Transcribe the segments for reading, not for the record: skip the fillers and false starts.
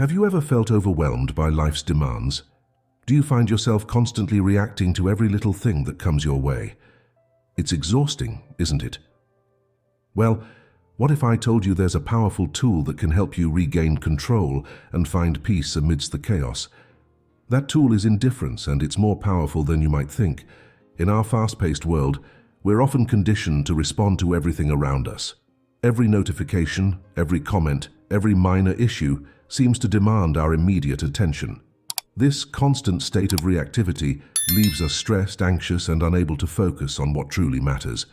Have you ever felt overwhelmed by life's demands? Do you find yourself constantly reacting to every little thing that comes your way? It's exhausting, isn't it? Well, what if I told you there's a powerful tool that can help you regain control and find peace amidst the chaos? That tool is indifference, and it's more powerful than you might think. In our fast-paced world, we're often conditioned to respond to everything around us. Every notification, every comment, every minor issue seems to demand our immediate attention. This constant state of reactivity leaves us stressed, anxious, and unable to focus on what truly matters.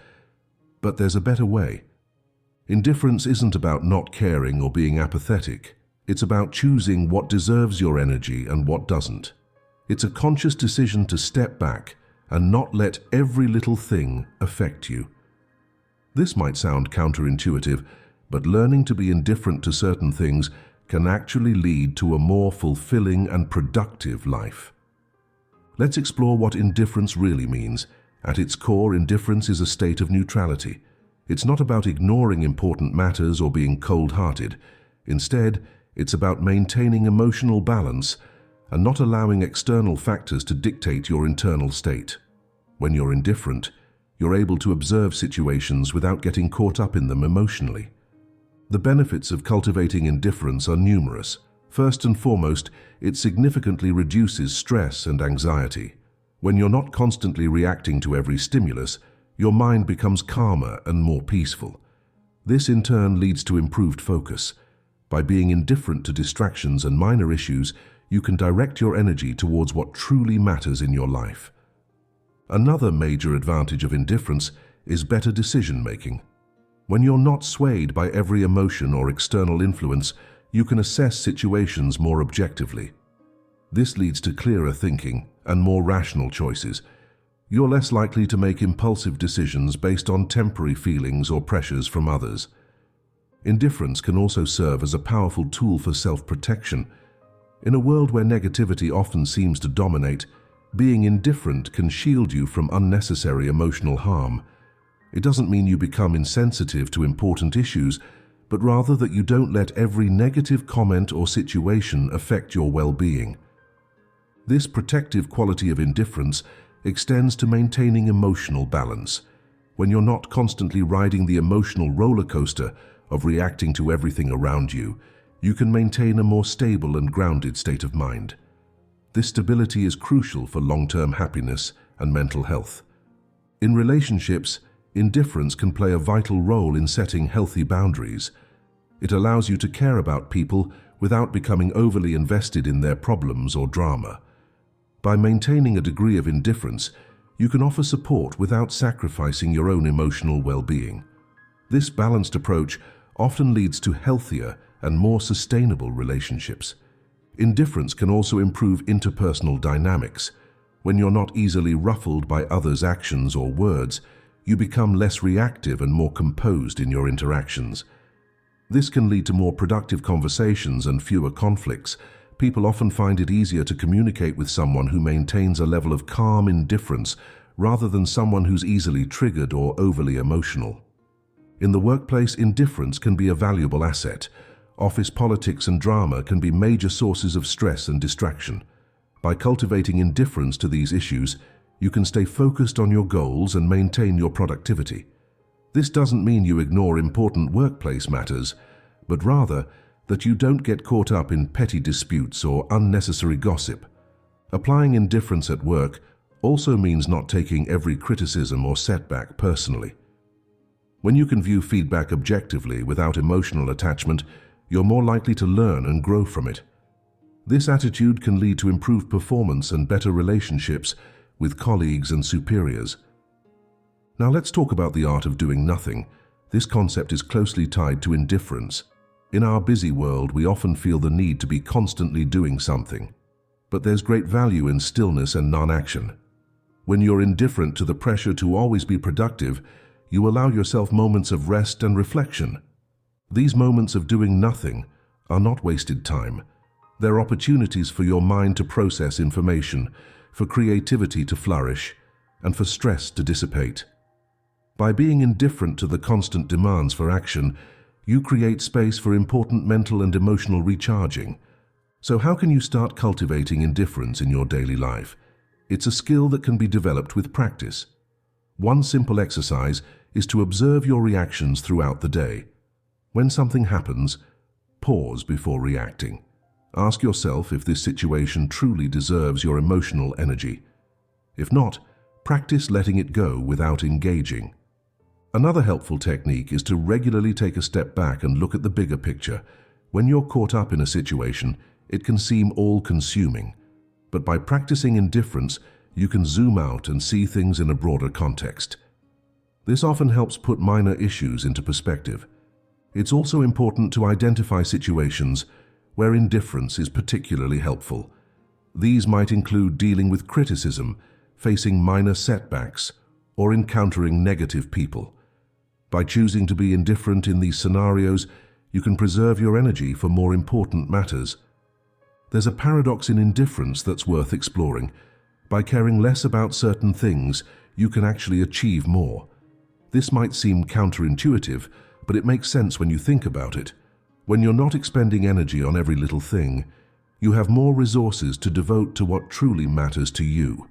But there's a better way. Indifference isn't about not caring or being apathetic. It's about choosing what deserves your energy and what doesn't. It's a conscious decision to step back and not let every little thing affect you. This might sound counterintuitive, but learning to be indifferent to certain things can actually lead to a more fulfilling and productive life. Let's explore what indifference really means. At its core, indifference is a state of neutrality. It's not about ignoring important matters or being cold-hearted. Instead, it's about maintaining emotional balance and not allowing external factors to dictate your internal state. When you're indifferent, you're able to observe situations without getting caught up in them emotionally. The benefits of cultivating indifference are numerous. First and foremost, it significantly reduces stress and anxiety. When you're not constantly reacting to every stimulus, your mind becomes calmer and more peaceful. This in turn leads to improved focus. By being indifferent to distractions and minor issues, you can direct your energy towards what truly matters in your life. Another major advantage of indifference is better decision-making. When you're not swayed by every emotion or external influence, you can assess situations more objectively. This leads to clearer thinking and more rational choices. You're less likely to make impulsive decisions based on temporary feelings or pressures from others. Indifference can also serve as a powerful tool for self-protection. In a world where negativity often seems to dominate, being indifferent can shield you from unnecessary emotional harm. It doesn't mean you become insensitive to important issues, but rather that you don't let every negative comment or situation affect your well-being. This protective quality of indifference extends to maintaining emotional balance. When you're not constantly riding the emotional roller coaster of reacting to everything around you, you can maintain a more stable and grounded state of mind. This stability is crucial for long-term happiness and mental health. In relationships, indifference can play a vital role in setting healthy boundaries. It allows you to care about people without becoming overly invested in their problems or drama. By maintaining a degree of indifference, you can offer support without sacrificing your own emotional well-being. This balanced approach often leads to healthier and more sustainable relationships. Indifference can also improve interpersonal dynamics. When you're not easily ruffled by others' actions or words, you become less reactive and more composed in your interactions. This can lead to more productive conversations and fewer conflicts. People often find it easier to communicate with someone who maintains a level of calm indifference rather than someone who's easily triggered or overly emotional. In the workplace, indifference can be a valuable asset. Office politics and drama can be major sources of stress and distraction. By cultivating indifference to these issues, you can stay focused on your goals and maintain your productivity. This doesn't mean you ignore important workplace matters, but rather that you don't get caught up in petty disputes or unnecessary gossip. Applying indifference at work also means not taking every criticism or setback personally. When you can view feedback objectively without emotional attachment, you're more likely to learn and grow from it. This attitude can lead to improved performance and better relationships with colleagues and superiors. Now let's talk about the art of doing nothing. This concept is closely tied to indifference. In our busy world, we often feel the need to be constantly doing something. But there's great value in stillness and non-action. When you're indifferent to the pressure to always be productive, you allow yourself moments of rest and reflection. These moments of doing nothing are not wasted time. They're opportunities for your mind to process information, for creativity to flourish, and for stress to dissipate. By being indifferent to the constant demands for action, you create space for important mental and emotional recharging. So how can you start cultivating indifference in your daily life? It's a skill that can be developed with practice. One simple exercise is to observe your reactions throughout the day. When something happens, pause before reacting. Ask yourself if this situation truly deserves your emotional energy. If not, practice letting it go without engaging. Another helpful technique is to regularly take a step back and look at the bigger picture. When you're caught up in a situation, it can seem all-consuming. But by practicing indifference, you can zoom out and see things in a broader context. This often helps put minor issues into perspective. It's also important to identify situations where indifference is particularly helpful. These might include dealing with criticism, facing minor setbacks, or encountering negative people. By choosing to be indifferent in these scenarios, you can preserve your energy for more important matters. There's a paradox in indifference that's worth exploring. By caring less about certain things, you can actually achieve more. This might seem counterintuitive, but it makes sense when you think about it. When you're not expending energy on every little thing, you have more resources to devote to what truly matters to you.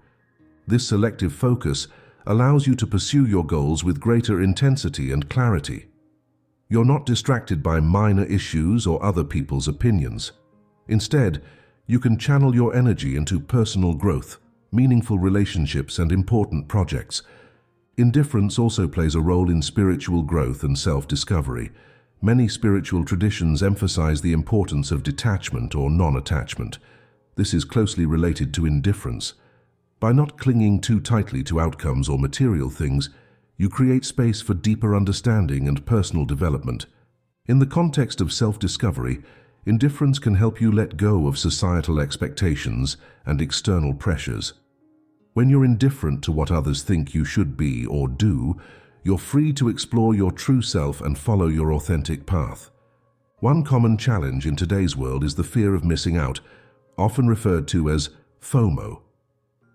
This selective focus allows you to pursue your goals with greater intensity and clarity. You're not distracted by minor issues or other people's opinions. Instead, you can channel your energy into personal growth, meaningful relationships, and important projects. Indifference also plays a role in spiritual growth and self-discovery. Many spiritual traditions emphasize the importance of detachment or non-attachment. This is closely related to indifference. By not clinging too tightly to outcomes or material things, you create space for deeper understanding and personal development. In the context of self-discovery, indifference can help you let go of societal expectations and external pressures. When you're indifferent to what others think you should be or do, you're free to explore your true self and follow your authentic path. One common challenge in today's world is the fear of missing out, often referred to as FOMO.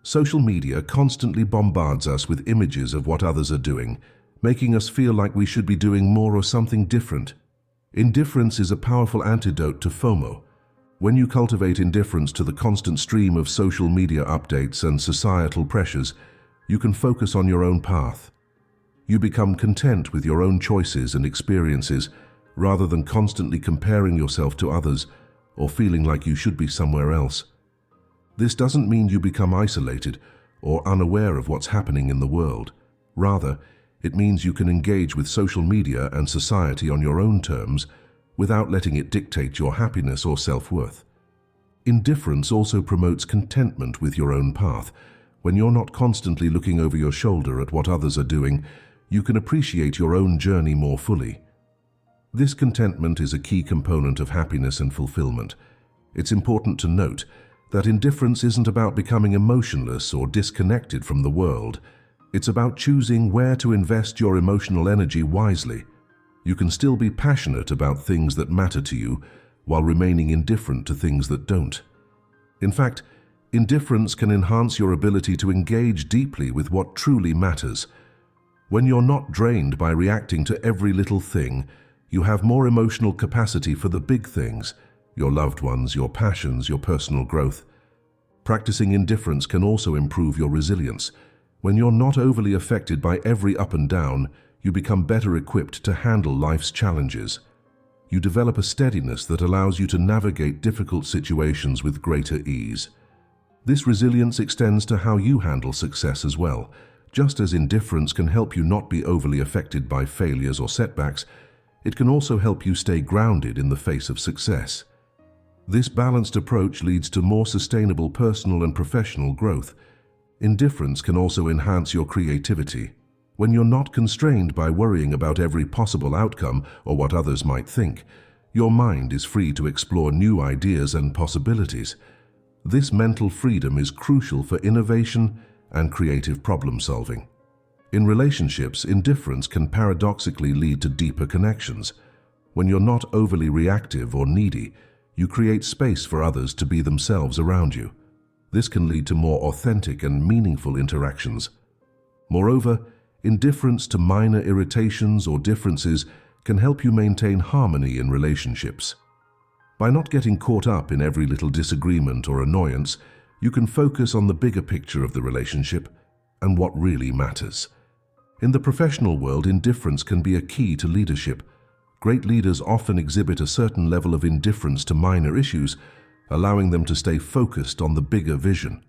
Social media constantly bombards us with images of what others are doing, making us feel like we should be doing more or something different. Indifference is a powerful antidote to FOMO. When you cultivate indifference to the constant stream of social media updates and societal pressures, you can focus on your own path. You become content with your own choices and experiences, rather than constantly comparing yourself to others or feeling like you should be somewhere else. This doesn't mean you become isolated or unaware of what's happening in the world. Rather, it means you can engage with social media and society on your own terms without letting it dictate your happiness or self-worth. Indifference also promotes contentment with your own path. When you're not constantly looking over your shoulder at what others are doing, you can appreciate your own journey more fully. This contentment is a key component of happiness and fulfillment. It's important to note that indifference isn't about becoming emotionless or disconnected from the world. It's about choosing where to invest your emotional energy wisely. You can still be passionate about things that matter to you while remaining indifferent to things that don't. In fact, indifference can enhance your ability to engage deeply with what truly matters. When you're not drained by reacting to every little thing, you have more emotional capacity for the big things, your loved ones, your passions, your personal growth. Practicing indifference can also improve your resilience. When you're not overly affected by every up and down, you become better equipped to handle life's challenges. You develop a steadiness that allows you to navigate difficult situations with greater ease. This resilience extends to how you handle success as well. Just as indifference can help you not be overly affected by failures or setbacks, it can also help you stay grounded in the face of success. This balanced approach leads to more sustainable personal and professional growth. Indifference can also enhance your creativity. When you're not constrained by worrying about every possible outcome or what others might think, your mind is free to explore new ideas and possibilities. This mental freedom is crucial for innovation and creative problem solving. In relationships, indifference can paradoxically lead to deeper connections. When you're not overly reactive or needy, you create space for others to be themselves around you. This can lead to more authentic and meaningful interactions. Moreover, indifference to minor irritations or differences can help you maintain harmony in relationships. By not getting caught up in every little disagreement or annoyance, you can focus on the bigger picture of the relationship and what really matters. In the professional world, indifference can be a key to leadership. Great leaders often exhibit a certain level of indifference to minor issues, allowing them to stay focused on the bigger vision.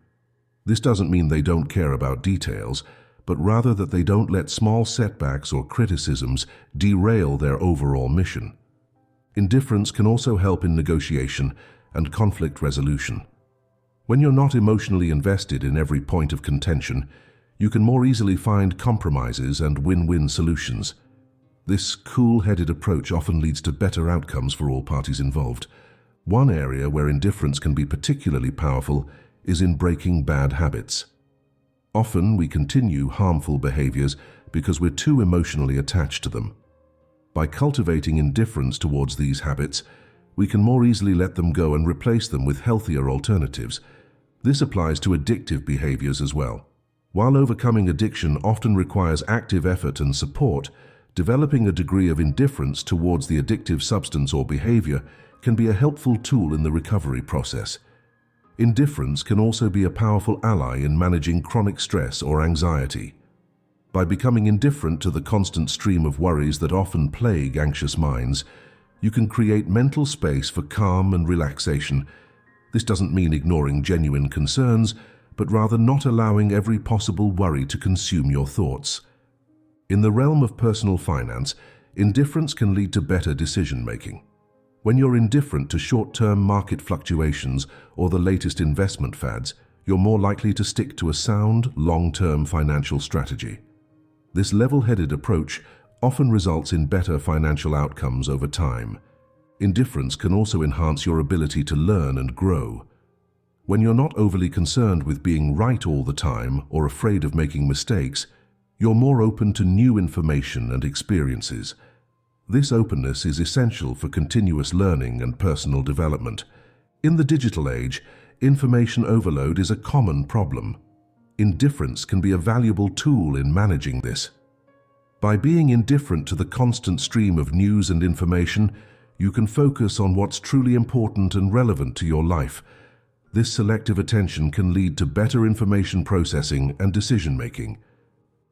This doesn't mean they don't care about details, but rather that they don't let small setbacks or criticisms derail their overall mission. Indifference can also help in negotiation and conflict resolution. When you're not emotionally invested in every point of contention, you can more easily find compromises and win-win solutions. This cool-headed approach often leads to better outcomes for all parties involved. One area where indifference can be particularly powerful is in breaking bad habits. Often we continue harmful behaviors because we're too emotionally attached to them. By cultivating indifference towards these habits, we can more easily let them go and replace them with healthier alternatives. This applies to addictive behaviors as well. While overcoming addiction often requires active effort and support, developing a degree of indifference towards the addictive substance or behavior can be a helpful tool in the recovery process. Indifference can also be a powerful ally in managing chronic stress or anxiety. By becoming indifferent to the constant stream of worries that often plague anxious minds, you can create mental space for calm and relaxation. This doesn't mean ignoring genuine concerns, but rather not allowing every possible worry to consume your thoughts. In the realm of personal finance, indifference can lead to better decision-making. When you're indifferent to short-term market fluctuations or the latest investment fads, you're more likely to stick to a sound, long-term financial strategy. This level-headed approach often results in better financial outcomes over time. Indifference can also enhance your ability to learn and grow. When you're not overly concerned with being right all the time or afraid of making mistakes, you're more open to new information and experiences. This openness is essential for continuous learning and personal development. In the digital age, information overload is a common problem. Indifference can be a valuable tool in managing this. By being indifferent to the constant stream of news and information, you can focus on what's truly important and relevant to your life. This selective attention can lead to better information processing and decision-making.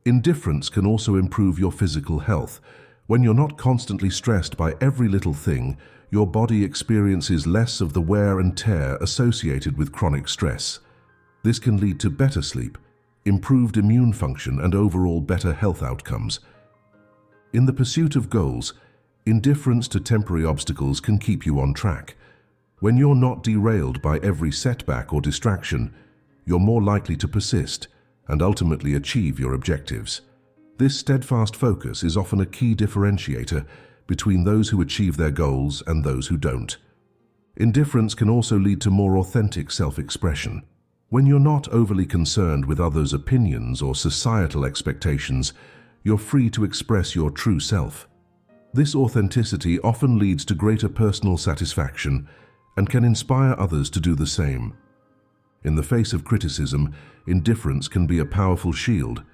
Indifference can also improve your physical health. When you're not constantly stressed by every little thing, your body experiences less of the wear and tear associated with chronic stress. This can lead to better sleep, improved immune function, and overall better health outcomes. In the pursuit of goals, indifference to temporary obstacles can keep you on track. When you're not derailed by every setback or distraction, you're more likely to persist and ultimately achieve your objectives. This steadfast focus is often a key differentiator between those who achieve their goals and those who don't. Indifference can also lead to more authentic self-expression. When you're not overly concerned with others' opinions or societal expectations, you're free to express your true self. This authenticity often leads to greater personal satisfaction and can inspire others to do the same. In the face of criticism, indifference can be a powerful shield.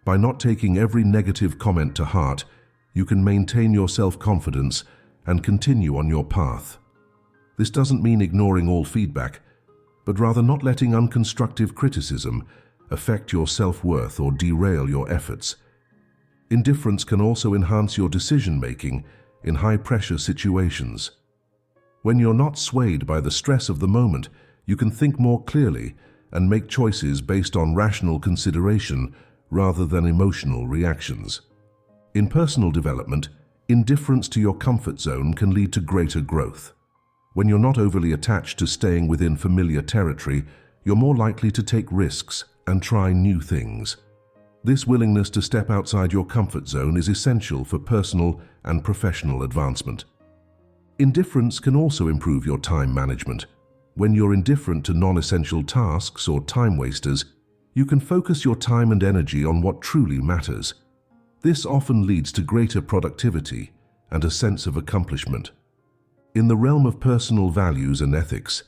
By not taking every negative comment to heart, you can maintain your self-confidence and continue on your path. This doesn't mean ignoring all feedback, but rather not letting unconstructive criticism affect your self-worth or derail your efforts. Indifference can also enhance your decision-making in high-pressure situations. When you're not swayed by the stress of the moment, you can think more clearly and make choices based on rational consideration rather than emotional reactions. In personal development, indifference to your comfort zone can lead to greater growth. When you're not overly attached to staying within familiar territory, you're more likely to take risks and try new things. This willingness to step outside your comfort zone is essential for personal and professional advancement. Indifference can also improve your time management. When you're indifferent to non-essential tasks or time wasters, you can focus your time and energy on what truly matters. This often leads to greater productivity and a sense of accomplishment. In the realm of personal values and ethics,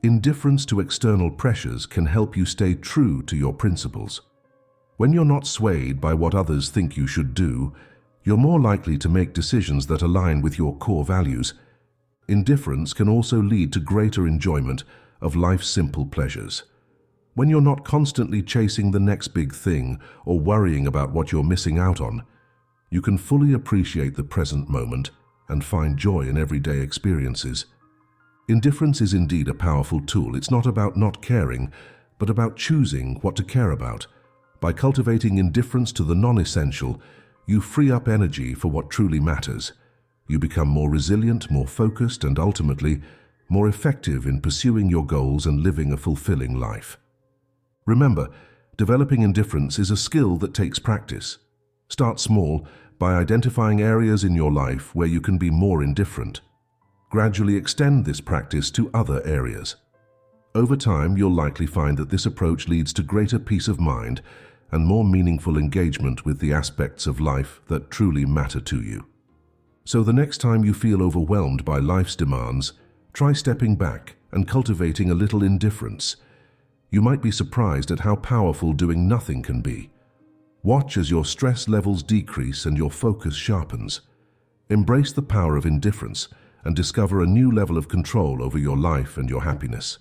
indifference to external pressures can help you stay true to your principles. When you're not swayed by what others think you should do, you're more likely to make decisions that align with your core values. Indifference can also lead to greater enjoyment of life's simple pleasures. When you're not constantly chasing the next big thing or worrying about what you're missing out on, you can fully appreciate the present moment and find joy in everyday experiences. Indifference is indeed a powerful tool. It's not about not caring, but about choosing what to care about. By cultivating indifference to the non-essential, you free up energy for what truly matters. You become more resilient, more focused, and ultimately, more effective in pursuing your goals and living a fulfilling life. Remember, developing indifference is a skill that takes practice. Start small by identifying areas in your life where you can be more indifferent. Gradually extend this practice to other areas. Over time, you'll likely find that this approach leads to greater peace of mind and more meaningful engagement with the aspects of life that truly matter to you. So the next time you feel overwhelmed by life's demands, try stepping back and cultivating a little indifference. You might be surprised at how powerful doing nothing can be. Watch as your stress levels decrease and your focus sharpens. Embrace the power of indifference and discover a new level of control over your life and your happiness.